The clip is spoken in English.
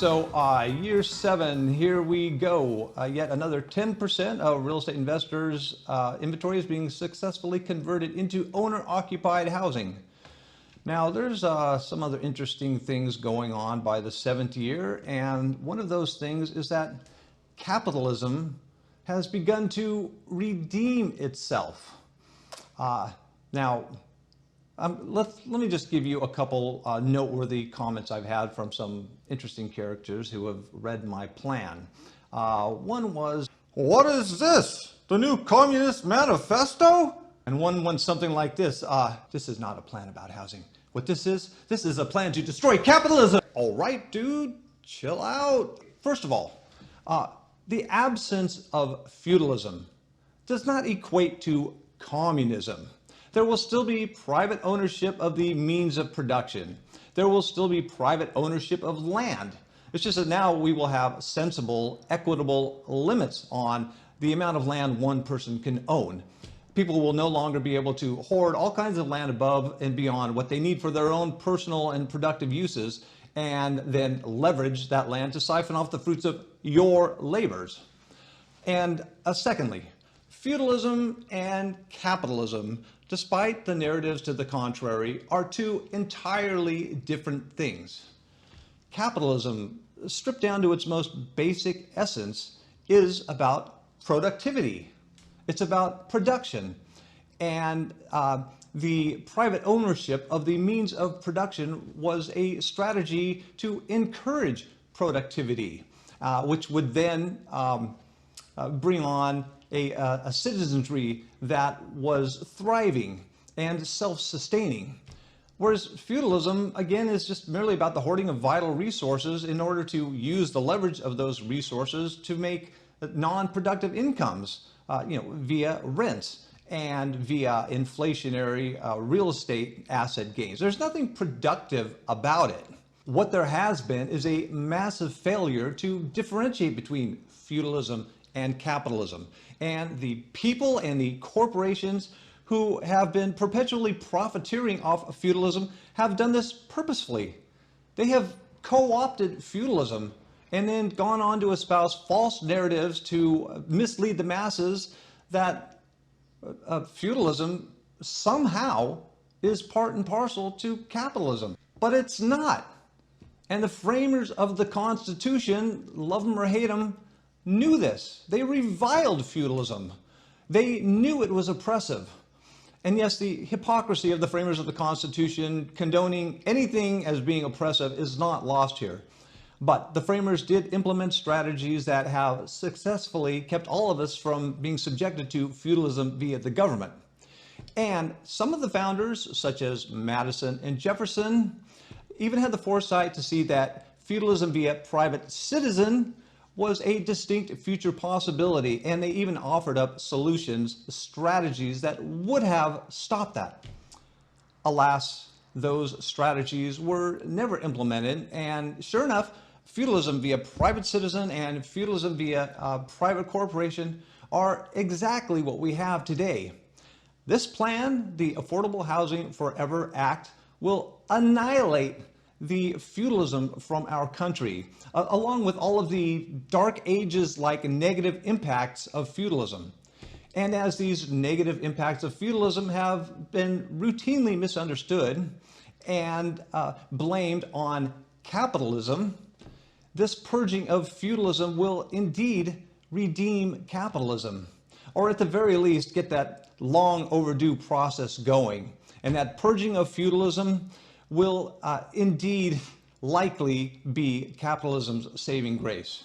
Year 7, here we go. Yet another 10% of real estate investors' inventory is being successfully converted into owner-occupied housing. Now, there's some other interesting things going on by the 7th year, and one of those things is that capitalism has begun to redeem itself. Let me just give you a couple noteworthy comments I've had from some interesting characters who have read my plan. One was, "What is this? The new Communist Manifesto?" And one went something like this, "This is not a plan about housing. What this is a plan to destroy capitalism." All right, dude, chill out. First of all, the absence of feudalism does not equate to communism. There will still be private ownership of the means of production. There will still be private ownership of land. It's just that now we will have sensible, equitable limits on the amount of land one person can own. People will no longer be able to hoard all kinds of land above and beyond what they need for their own personal and productive uses, and then leverage that land to siphon off the fruits of your labors. And secondly, feudalism and capitalism, despite the narratives to the contrary, are two entirely different things. Capitalism, stripped down to its most basic essence, is about productivity. It's about production. And the private ownership of the means of production was a strategy to encourage productivity, which would then bring on a citizenry that was thriving and self-sustaining. Whereas feudalism, again, is just merely about the hoarding of vital resources in order to use the leverage of those resources to make non-productive incomes, via rents and via inflationary real estate asset gains. There's nothing productive about it. What there has been is a massive failure to differentiate between feudalism and capitalism. And the people and the corporations who have been perpetually profiteering off of feudalism have done this purposefully. They have co-opted feudalism and then gone on to espouse false narratives to mislead the masses that feudalism somehow is part and parcel to capitalism. But it's not. And the framers of the Constitution, love them or hate them, knew this. They reviled feudalism. They knew it was oppressive. And yes, the hypocrisy of the framers of the Constitution condoning anything as being oppressive is not lost here. But the framers did implement strategies that have successfully kept all of us from being subjected to feudalism via the government. And some of the founders, such as Madison and Jefferson, even had the foresight to see that feudalism via private citizen was a distinct future possibility, and they even offered up solutions, strategies that would have stopped that. Alas, those strategies were never implemented, and sure enough, feudalism via private citizen and feudalism via private corporation are exactly what we have today. This plan, the Affordable Housing Forever Act, will annihilate the feudalism from our country, along with all of the dark ages-like negative impacts of feudalism. And as these negative impacts of feudalism have been routinely misunderstood and blamed on capitalism, this purging of feudalism will indeed redeem capitalism, or at the very least get that long overdue process going. And that purging of feudalism will indeed likely be capitalism's saving grace.